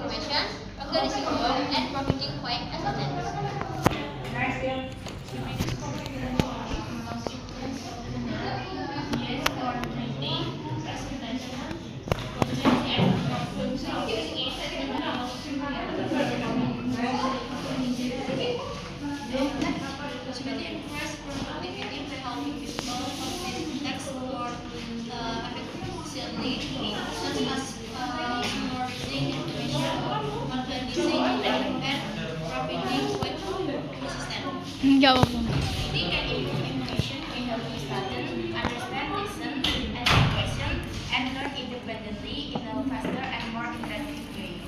information, organizing work, and providing quiet attendance. Such as summarizing information, organizing and providing quick assistance. Enggak apa-apa. Reading can improve information, we help you study, understand, listen, answer questions, and learn independently in a faster and more interactive way.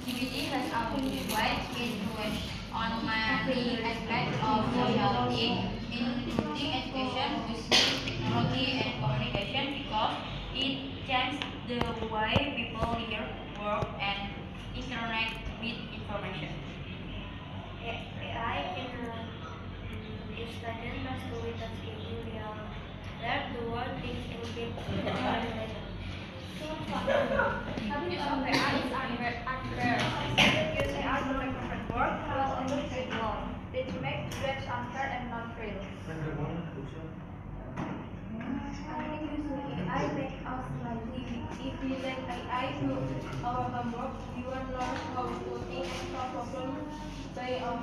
DVD has a wide influence on many aspects of society, including education, business, technology, and communication because it changes the way people hear, work, and interact with information. AI can student must do with the schedule that the world things will be organized. Use of AI is unfair. Students use AI to make perfect work while others do it wrong. This makes students unfair and not real. AI makes us lazy. If we let AI do our homework, we won't learn how to think and solve problems by our